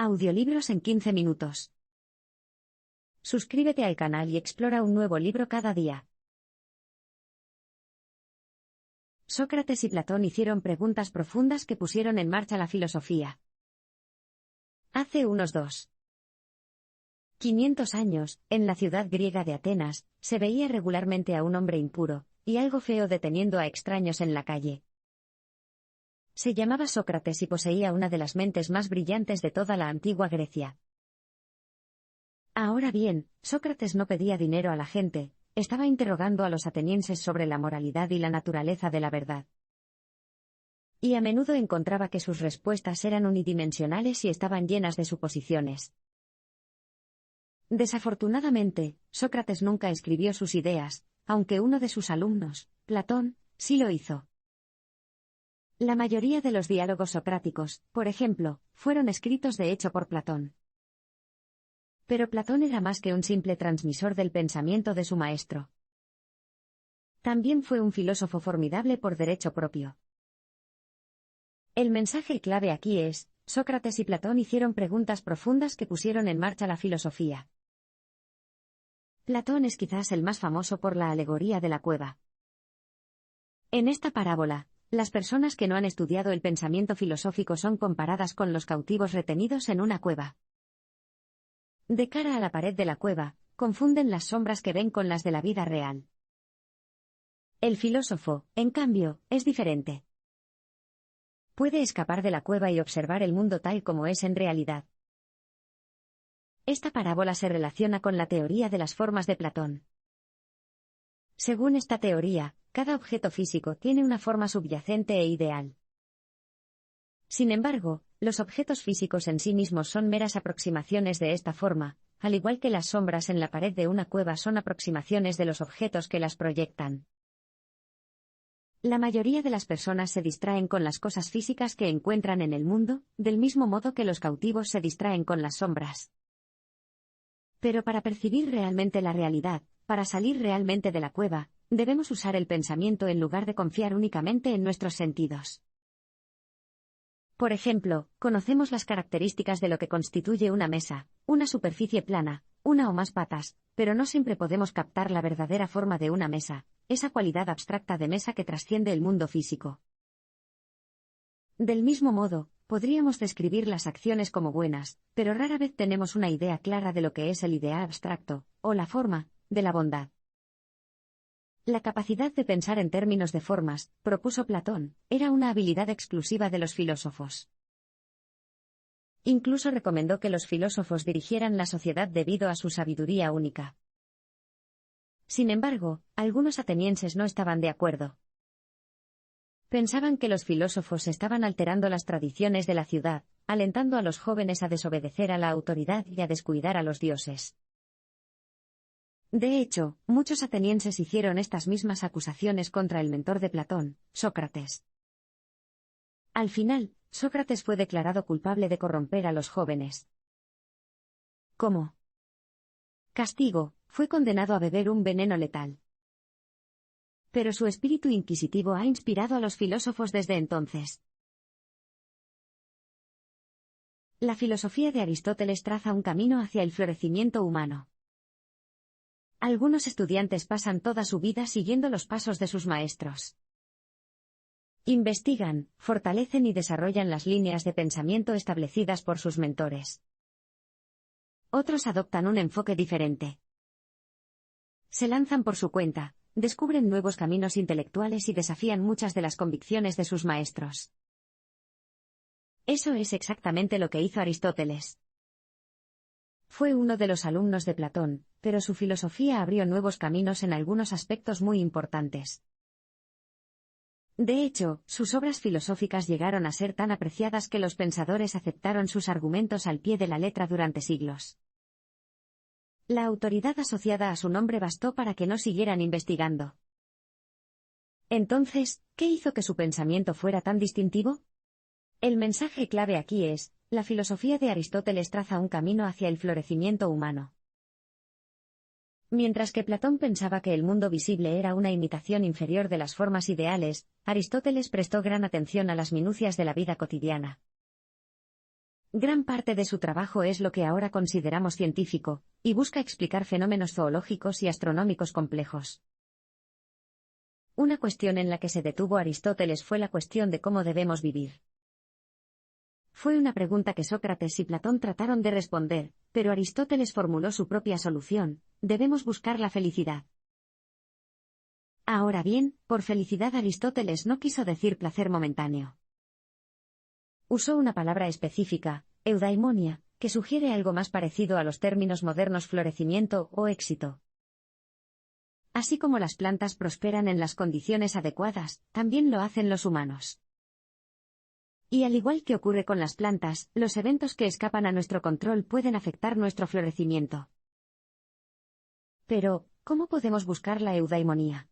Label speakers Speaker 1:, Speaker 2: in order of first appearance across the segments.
Speaker 1: Audiolibros en 15 minutos. Suscríbete al canal y explora un nuevo libro cada día. Sócrates y Platón hicieron preguntas profundas que pusieron en marcha la filosofía. Hace unos 500 años, en la ciudad griega de Atenas, se veía regularmente a un hombre impuro y algo feo deteniendo a extraños en la calle. Se llamaba Sócrates y poseía una de las mentes más brillantes de toda la antigua Grecia. Ahora bien, Sócrates no pedía dinero a la gente, estaba interrogando a los atenienses sobre la moralidad y la naturaleza de la verdad. Y a menudo encontraba que sus respuestas eran unidimensionales y estaban llenas de suposiciones. Desafortunadamente, Sócrates nunca escribió sus ideas, aunque uno de sus alumnos, Platón, sí lo hizo. La mayoría de los diálogos socráticos, por ejemplo, fueron escritos de hecho por Platón. Pero Platón era más que un simple transmisor del pensamiento de su maestro. También fue un filósofo formidable por derecho propio. El mensaje clave aquí es: Sócrates y Platón hicieron preguntas profundas que pusieron en marcha la filosofía. Platón es quizás el más famoso por la alegoría de la cueva. En esta parábola, las personas que no han estudiado el pensamiento filosófico son comparadas con los cautivos retenidos en una cueva. De cara a la pared de la cueva, confunden las sombras que ven con las de la vida real. El filósofo, en cambio, es diferente. Puede escapar de la cueva y observar el mundo tal como es en realidad. Esta parábola se relaciona con la teoría de las formas de Platón. Según esta teoría, cada objeto físico tiene una forma subyacente e ideal. Sin embargo, los objetos físicos en sí mismos son meras aproximaciones de esta forma, al igual que las sombras en la pared de una cueva son aproximaciones de los objetos que las proyectan. La mayoría de las personas se distraen con las cosas físicas que encuentran en el mundo, del mismo modo que los cautivos se distraen con las sombras. Pero para percibir realmente la realidad, para salir realmente de la cueva, debemos usar el pensamiento en lugar de confiar únicamente en nuestros sentidos. Por ejemplo, conocemos las características de lo que constituye una mesa, una superficie plana, una o más patas, pero no siempre podemos captar la verdadera forma de una mesa, esa cualidad abstracta de mesa que trasciende el mundo físico. Del mismo modo, podríamos describir las acciones como buenas, pero rara vez tenemos una idea clara de lo que es el ideal abstracto, o la forma, de la bondad. La capacidad de pensar en términos de formas, propuso Platón, era una habilidad exclusiva de los filósofos. Incluso recomendó que los filósofos dirigieran la sociedad debido a su sabiduría única. Sin embargo, algunos atenienses no estaban de acuerdo. Pensaban que los filósofos estaban alterando las tradiciones de la ciudad, alentando a los jóvenes a desobedecer a la autoridad y a descuidar a los dioses. De hecho, muchos atenienses hicieron estas mismas acusaciones contra el mentor de Platón, Sócrates. Al final, Sócrates fue declarado culpable de corromper a los jóvenes. Como castigo, fue condenado a beber un veneno letal. Pero su espíritu inquisitivo ha inspirado a los filósofos desde entonces. La filosofía de Aristóteles traza un camino hacia el florecimiento humano. Algunos estudiantes pasan toda su vida siguiendo los pasos de sus maestros. Investigan, fortalecen y desarrollan las líneas de pensamiento establecidas por sus mentores. Otros adoptan un enfoque diferente. Se lanzan por su cuenta, descubren nuevos caminos intelectuales y desafían muchas de las convicciones de sus maestros. Eso es exactamente lo que hizo Aristóteles. Fue uno de los alumnos de Platón, pero su filosofía abrió nuevos caminos en algunos aspectos muy importantes. De hecho, sus obras filosóficas llegaron a ser tan apreciadas que los pensadores aceptaron sus argumentos al pie de la letra durante siglos. La autoridad asociada a su nombre bastó para que no siguieran investigando. Entonces, ¿qué hizo que su pensamiento fuera tan distintivo? El mensaje clave aquí es: la filosofía de Aristóteles traza un camino hacia el florecimiento humano. Mientras que Platón pensaba que el mundo visible era una imitación inferior de las formas ideales, Aristóteles prestó gran atención a las minucias de la vida cotidiana. Gran parte de su trabajo es lo que ahora consideramos científico, y busca explicar fenómenos zoológicos y astronómicos complejos. Una cuestión en la que se detuvo Aristóteles fue la cuestión de cómo debemos vivir. Fue una pregunta que Sócrates y Platón trataron de responder, pero Aristóteles formuló su propia solución: debemos buscar la felicidad. Ahora bien, por felicidad Aristóteles no quiso decir placer momentáneo. Usó una palabra específica, eudaimonia, que sugiere algo más parecido a los términos modernos florecimiento o éxito. Así como las plantas prosperan en las condiciones adecuadas, también lo hacen los humanos. Y al igual que ocurre con las plantas, los eventos que escapan a nuestro control pueden afectar nuestro florecimiento. Pero, ¿cómo podemos buscar la eudaimonía?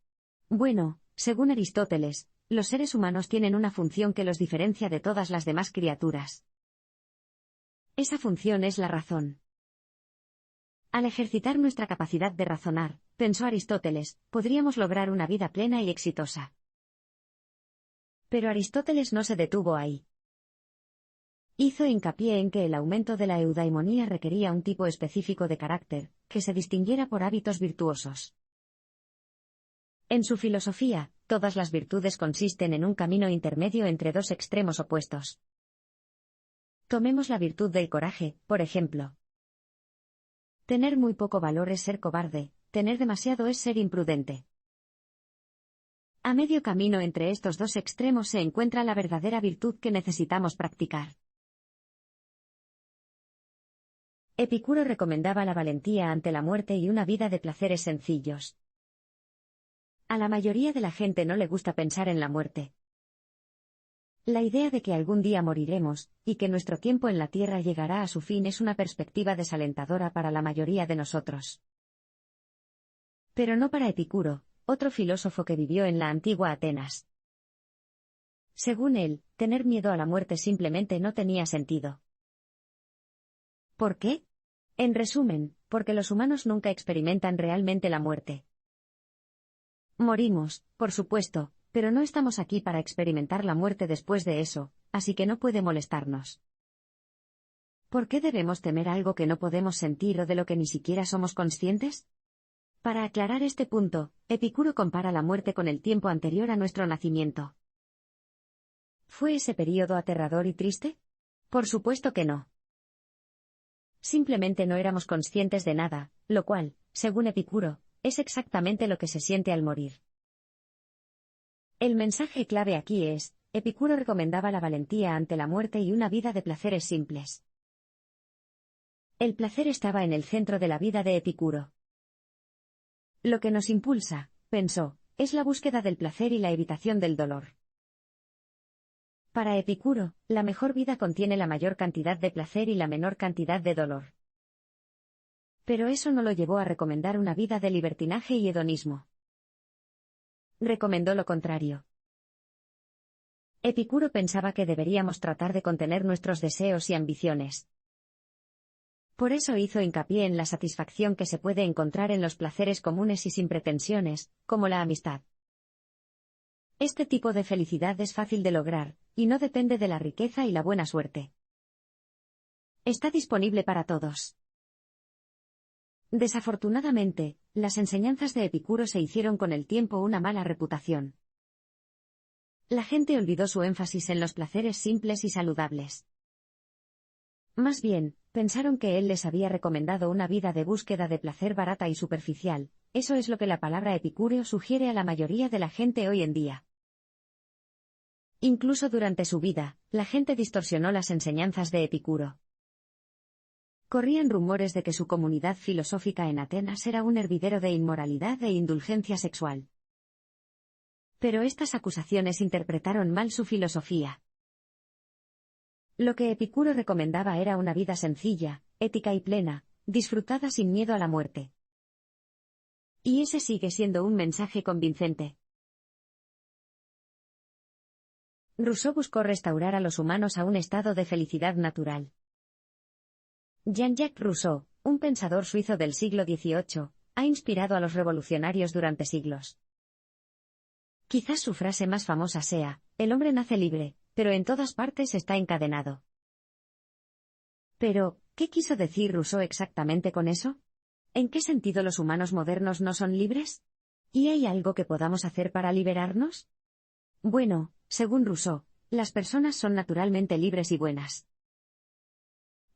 Speaker 1: Bueno, según Aristóteles, los seres humanos tienen una función que los diferencia de todas las demás criaturas. Esa función es la razón. Al ejercitar nuestra capacidad de razonar, pensó Aristóteles, podríamos lograr una vida plena y exitosa. Pero Aristóteles no se detuvo ahí. Hizo hincapié en que el aumento de la eudaimonía requería un tipo específico de carácter, que se distinguiera por hábitos virtuosos. En su filosofía, todas las virtudes consisten en un camino intermedio entre dos extremos opuestos. Tomemos la virtud del coraje, por ejemplo. Tener muy poco valor es ser cobarde, tener demasiado es ser imprudente. A medio camino entre estos dos extremos se encuentra la verdadera virtud que necesitamos practicar. Epicuro recomendaba la valentía ante la muerte y una vida de placeres sencillos. A la mayoría de la gente no le gusta pensar en la muerte. La idea de que algún día moriremos, y que nuestro tiempo en la tierra llegará a su fin es una perspectiva desalentadora para la mayoría de nosotros. Pero no para Epicuro, otro filósofo que vivió en la antigua Atenas. Según él, tener miedo a la muerte simplemente no tenía sentido. ¿Por qué? En resumen, porque los humanos nunca experimentan realmente la muerte. Morimos, por supuesto, pero no estamos aquí para experimentar la muerte después de eso, así que no puede molestarnos. ¿Por qué debemos temer algo que no podemos sentir o de lo que ni siquiera somos conscientes? Para aclarar este punto, Epicuro compara la muerte con el tiempo anterior a nuestro nacimiento. ¿Fue ese período aterrador y triste? Por supuesto que no. Simplemente no éramos conscientes de nada, lo cual, según Epicuro, es exactamente lo que se siente al morir. El mensaje clave aquí es: Epicuro recomendaba la valentía ante la muerte y una vida de placeres simples. El placer estaba en el centro de la vida de Epicuro. Lo que nos impulsa, pensó, es la búsqueda del placer y la evitación del dolor. Para Epicuro, la mejor vida contiene la mayor cantidad de placer y la menor cantidad de dolor. Pero eso no lo llevó a recomendar una vida de libertinaje y hedonismo. Recomendó lo contrario. Epicuro pensaba que deberíamos tratar de contener nuestros deseos y ambiciones. Por eso hizo hincapié en la satisfacción que se puede encontrar en los placeres comunes y sin pretensiones, como la amistad. Este tipo de felicidad es fácil de lograr, y no depende de la riqueza y la buena suerte. Está disponible para todos. Desafortunadamente, las enseñanzas de Epicuro se hicieron con el tiempo una mala reputación. La gente olvidó su énfasis en los placeres simples y saludables. Más bien, pensaron que él les había recomendado una vida de búsqueda de placer barata y superficial. Eso es lo que la palabra epicúreo sugiere a la mayoría de la gente hoy en día. Incluso durante su vida, la gente distorsionó las enseñanzas de Epicuro. Corrían rumores de que su comunidad filosófica en Atenas era un hervidero de inmoralidad e indulgencia sexual. Pero estas acusaciones interpretaron mal su filosofía. Lo que Epicuro recomendaba era una vida sencilla, ética y plena, disfrutada sin miedo a la muerte. Y ese sigue siendo un mensaje convincente. Rousseau buscó restaurar a los humanos a un estado de felicidad natural. Jean-Jacques Rousseau, un pensador suizo del siglo XVIII, ha inspirado a los revolucionarios durante siglos. Quizás su frase más famosa sea: el hombre nace libre, pero en todas partes está encadenado. Pero, ¿qué quiso decir Rousseau exactamente con eso? ¿En qué sentido los humanos modernos no son libres? ¿Y hay algo que podamos hacer para liberarnos? Bueno, según Rousseau, las personas son naturalmente libres y buenas.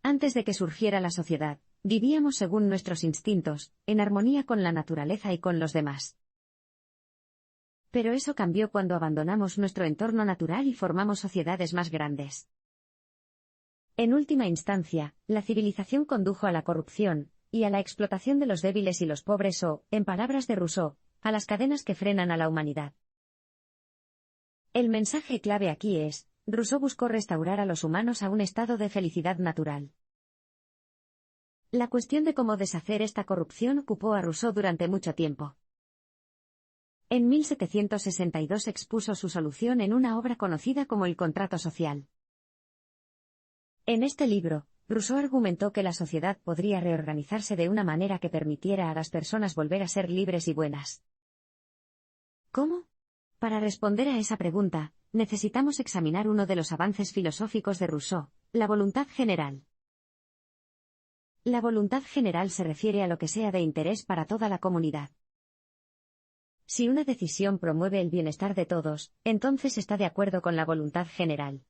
Speaker 1: Antes de que surgiera la sociedad, vivíamos según nuestros instintos, en armonía con la naturaleza y con los demás. Pero eso cambió cuando abandonamos nuestro entorno natural y formamos sociedades más grandes. En última instancia, la civilización condujo a la corrupción, y a la explotación de los débiles y los pobres o, en palabras de Rousseau, a las cadenas que frenan a la humanidad. El mensaje clave aquí es, Rousseau buscó restaurar a los humanos a un estado de felicidad natural. La cuestión de cómo deshacer esta corrupción ocupó a Rousseau durante mucho tiempo. En 1762 expuso su solución en una obra conocida como el Contrato Social. En este libro, Rousseau argumentó que la sociedad podría reorganizarse de una manera que permitiera a las personas volver a ser libres y buenas. ¿Cómo? Para responder a esa pregunta, necesitamos examinar uno de los avances filosóficos de Rousseau, la voluntad general. La voluntad general se refiere a lo que sea de interés para toda la comunidad. Si una decisión promueve el bienestar de todos, entonces está de acuerdo con la voluntad general.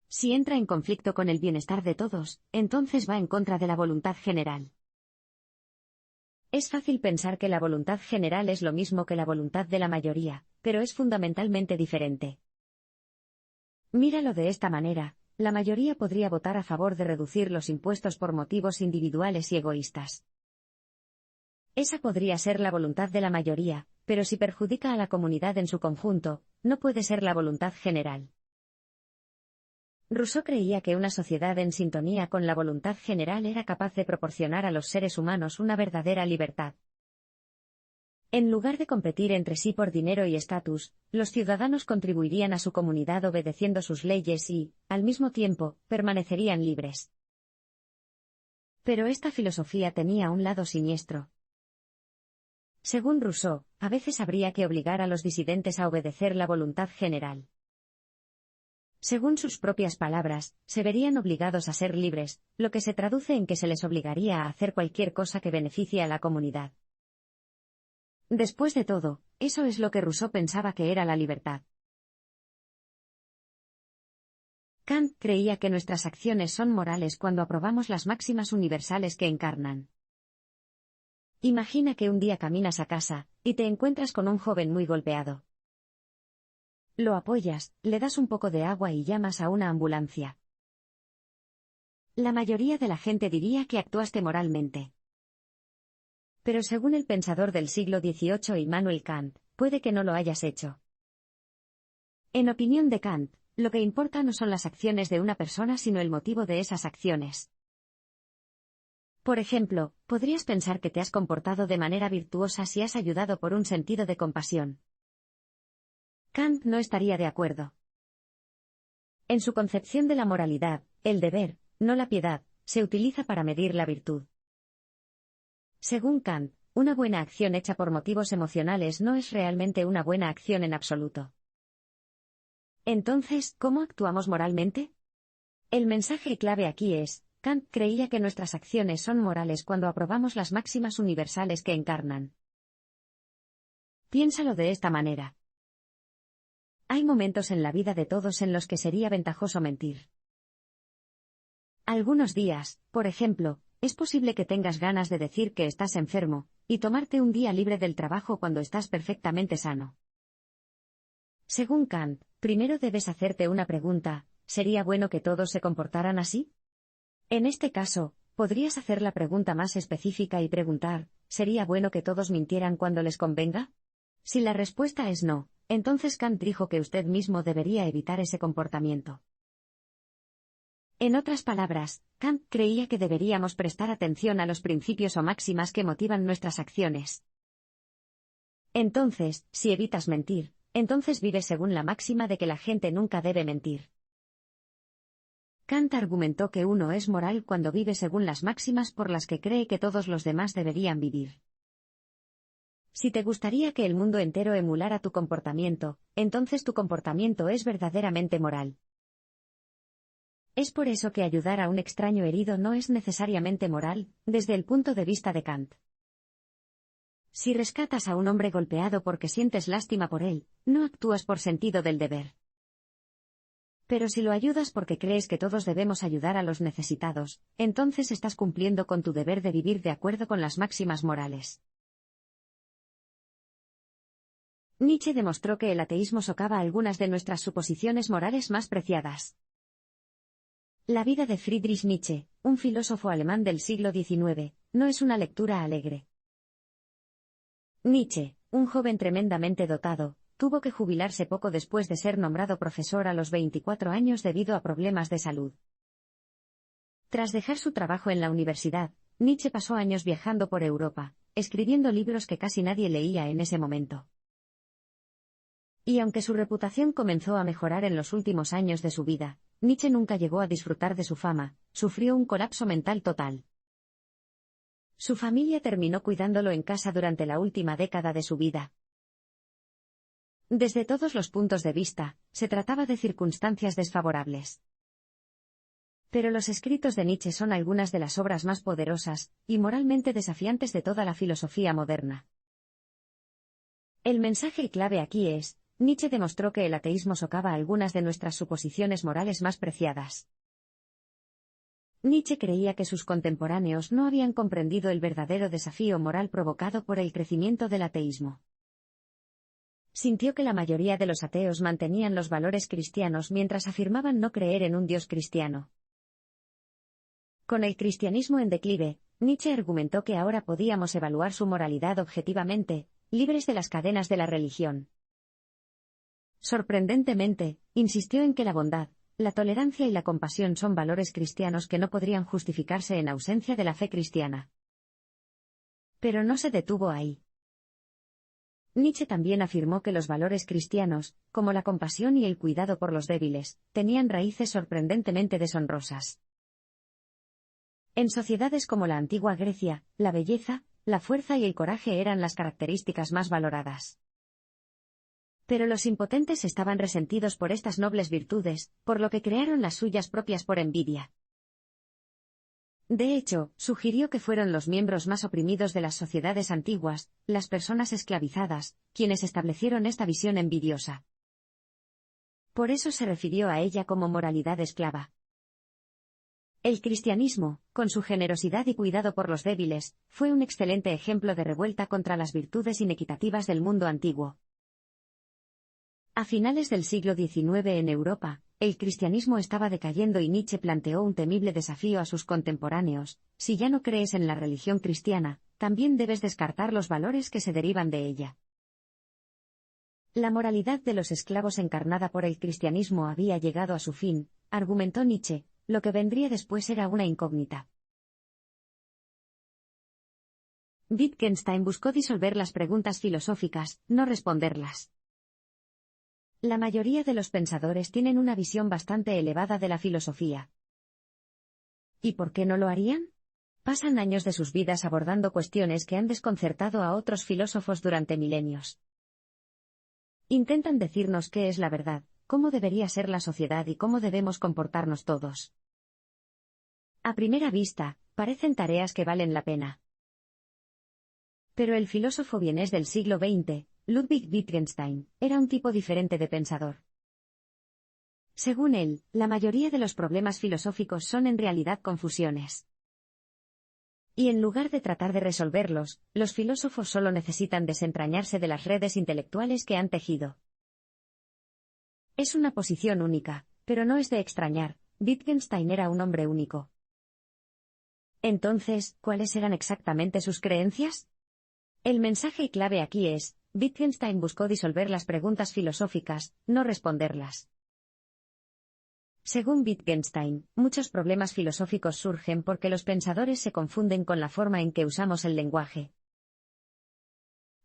Speaker 1: Si entra en conflicto con el bienestar de todos, entonces va en contra de la voluntad general. Es fácil pensar que la voluntad general es lo mismo que la voluntad de la mayoría, pero es fundamentalmente diferente. Míralo de esta manera, la mayoría podría votar a favor de reducir los impuestos por motivos individuales y egoístas. Esa podría ser la voluntad de la mayoría, pero si perjudica a la comunidad en su conjunto, no puede ser la voluntad general. Rousseau creía que una sociedad en sintonía con la voluntad general era capaz de proporcionar a los seres humanos una verdadera libertad. En lugar de competir entre sí por dinero y estatus, los ciudadanos contribuirían a su comunidad obedeciendo sus leyes y, al mismo tiempo, permanecerían libres. Pero esta filosofía tenía un lado siniestro. Según Rousseau, a veces habría que obligar a los disidentes a obedecer la voluntad general. Según sus propias palabras, se verían obligados a ser libres, lo que se traduce en que se les obligaría a hacer cualquier cosa que beneficie a la comunidad. Después de todo, eso es lo que Rousseau pensaba que era la libertad. Kant creía que nuestras acciones son morales cuando aprobamos las máximas universales que encarnan. Imagina que un día caminas a casa, y te encuentras con un joven muy golpeado. Lo apoyas, le das un poco de agua y llamas a una ambulancia. La mayoría de la gente diría que actuaste moralmente. Pero según el pensador del siglo XVIII Immanuel Kant, puede que no lo hayas hecho. En opinión de Kant, lo que importa no son las acciones de una persona sino el motivo de esas acciones. Por ejemplo, podrías pensar que te has comportado de manera virtuosa si has ayudado por un sentido de compasión. Kant no estaría de acuerdo. En su concepción de la moralidad, el deber, no la piedad, se utiliza para medir la virtud. Según Kant, una buena acción hecha por motivos emocionales no es realmente una buena acción en absoluto. Entonces, ¿cómo actuamos moralmente? El mensaje clave aquí es, Kant creía que nuestras acciones son morales cuando aprobamos las máximas universales que encarnan. Piénsalo de esta manera. Hay momentos en la vida de todos en los que sería ventajoso mentir. Algunos días, por ejemplo, es posible que tengas ganas de decir que estás enfermo, y tomarte un día libre del trabajo cuando estás perfectamente sano. Según Kant, primero debes hacerte una pregunta, ¿sería bueno que todos se comportaran así? En este caso, podrías hacer la pregunta más específica y preguntar, ¿sería bueno que todos mintieran cuando les convenga? Si la respuesta es no, entonces Kant dijo que usted mismo debería evitar ese comportamiento. En otras palabras, Kant creía que deberíamos prestar atención a los principios o máximas que motivan nuestras acciones. Entonces, si evitas mentir, entonces vives según la máxima de que la gente nunca debe mentir. Kant argumentó que uno es moral cuando vive según las máximas por las que cree que todos los demás deberían vivir. Si te gustaría que el mundo entero emulara tu comportamiento, entonces tu comportamiento es verdaderamente moral. Es por eso que ayudar a un extraño herido no es necesariamente moral, desde el punto de vista de Kant. Si rescatas a un hombre golpeado porque sientes lástima por él, no actúas por sentido del deber. Pero si lo ayudas porque crees que todos debemos ayudar a los necesitados, entonces estás cumpliendo con tu deber de vivir de acuerdo con las máximas morales. Nietzsche demostró que el ateísmo socava algunas de nuestras suposiciones morales más preciadas. La vida de Friedrich Nietzsche, un filósofo alemán del siglo XIX, no es una lectura alegre. Nietzsche, un joven tremendamente dotado, tuvo que jubilarse poco después de ser nombrado profesor a los 24 años debido a problemas de salud. Tras dejar su trabajo en la universidad, Nietzsche pasó años viajando por Europa, escribiendo libros que casi nadie leía en ese momento. Y aunque su reputación comenzó a mejorar en los últimos años de su vida, Nietzsche nunca llegó a disfrutar de su fama, sufrió un colapso mental total. Su familia terminó cuidándolo en casa durante la última década de su vida. Desde todos los puntos de vista, se trataba de circunstancias desfavorables. Pero los escritos de Nietzsche son algunas de las obras más poderosas y moralmente desafiantes de toda la filosofía moderna. El mensaje clave aquí es: Nietzsche demostró que el ateísmo socava algunas de nuestras suposiciones morales más preciadas. Nietzsche creía que sus contemporáneos no habían comprendido el verdadero desafío moral provocado por el crecimiento del ateísmo. Sintió que la mayoría de los ateos mantenían los valores cristianos mientras afirmaban no creer en un Dios cristiano. Con el cristianismo en declive, Nietzsche argumentó que ahora podíamos evaluar su moralidad objetivamente, libres de las cadenas de la religión. Sorprendentemente, insistió en que la bondad, la tolerancia y la compasión son valores cristianos que no podrían justificarse en ausencia de la fe cristiana. Pero no se detuvo ahí. Nietzsche también afirmó que los valores cristianos, como la compasión y el cuidado por los débiles, tenían raíces sorprendentemente deshonrosas. En sociedades como la antigua Grecia, la belleza, la fuerza y el coraje eran las características más valoradas. Pero los impotentes estaban resentidos por estas nobles virtudes, por lo que crearon las suyas propias por envidia. De hecho, sugirió que fueron los miembros más oprimidos de las sociedades antiguas, las personas esclavizadas, quienes establecieron esta visión envidiosa. Por eso se refirió a ella como moralidad esclava. El cristianismo, con su generosidad y cuidado por los débiles, fue un excelente ejemplo de revuelta contra las virtudes inequitativas del mundo antiguo. A finales del siglo XIX en Europa, el cristianismo estaba decayendo y Nietzsche planteó un temible desafío a sus contemporáneos: si ya no crees en la religión cristiana, también debes descartar los valores que se derivan de ella. La moralidad de los esclavos encarnada por el cristianismo había llegado a su fin, argumentó Nietzsche, lo que vendría después era una incógnita. Wittgenstein buscó disolver las preguntas filosóficas, no responderlas. La mayoría de los pensadores tienen una visión bastante elevada de la filosofía. ¿Y por qué no lo harían? Pasan años de sus vidas abordando cuestiones que han desconcertado a otros filósofos durante milenios. Intentan decirnos qué es la verdad, cómo debería ser la sociedad y cómo debemos comportarnos todos. A primera vista, parecen tareas que valen la pena. Pero el filósofo vienés del siglo XX, Ludwig Wittgenstein, era un tipo diferente de pensador. Según él, la mayoría de los problemas filosóficos son en realidad confusiones. Y en lugar de tratar de resolverlos, los filósofos solo necesitan desentrañarse de las redes intelectuales que han tejido. Es una posición única, pero no es de extrañar: Wittgenstein era un hombre único. Entonces, ¿cuáles eran exactamente sus creencias? El mensaje clave aquí es: Wittgenstein buscó disolver las preguntas filosóficas, no responderlas. Según Wittgenstein, muchos problemas filosóficos surgen porque los pensadores se confunden con la forma en que usamos el lenguaje.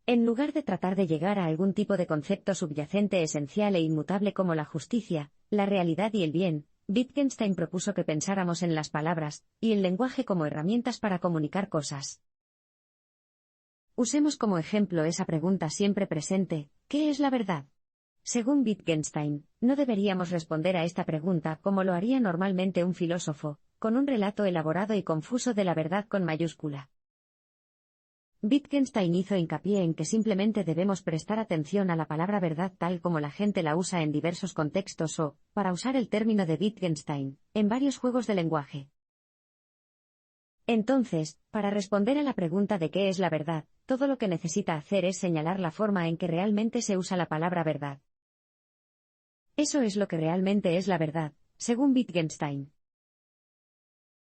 Speaker 1: En lugar de tratar de llegar a algún tipo de concepto subyacente esencial e inmutable como la justicia, la realidad y el bien, Wittgenstein propuso que pensáramos en las palabras y el lenguaje como herramientas para comunicar cosas. Usemos como ejemplo esa pregunta siempre presente: ¿qué es la verdad? Según Wittgenstein, no deberíamos responder a esta pregunta como lo haría normalmente un filósofo, con un relato elaborado y confuso de la verdad con mayúscula. Wittgenstein hizo hincapié en que simplemente debemos prestar atención a la palabra verdad tal como la gente la usa en diversos contextos o, para usar el término de Wittgenstein, en varios juegos de lenguaje. Entonces, para responder a la pregunta de qué es la verdad, todo lo que necesita hacer es señalar la forma en que realmente se usa la palabra verdad. Eso es lo que realmente es la verdad, según Wittgenstein.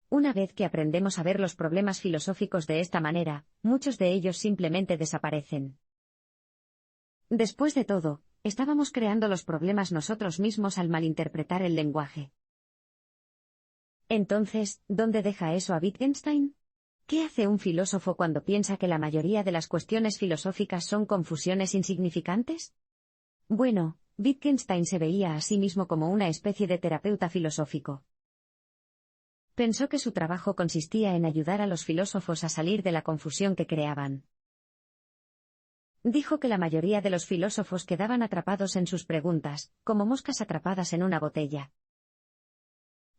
Speaker 1: Una vez que aprendemos a ver los problemas filosóficos de esta manera, muchos de ellos simplemente desaparecen. Después de todo, estábamos creando los problemas nosotros mismos al malinterpretar el lenguaje. Entonces, ¿dónde deja eso a Wittgenstein? ¿Qué hace un filósofo cuando piensa que la mayoría de las cuestiones filosóficas son confusiones insignificantes? Bueno, Wittgenstein se veía a sí mismo como una especie de terapeuta filosófico. Pensó que su trabajo consistía en ayudar a los filósofos a salir de la confusión que creaban. Dijo que la mayoría de los filósofos quedaban atrapados en sus preguntas, como moscas atrapadas en una botella.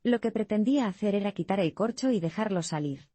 Speaker 1: Lo que pretendía hacer era quitar el corcho y dejarlos salir.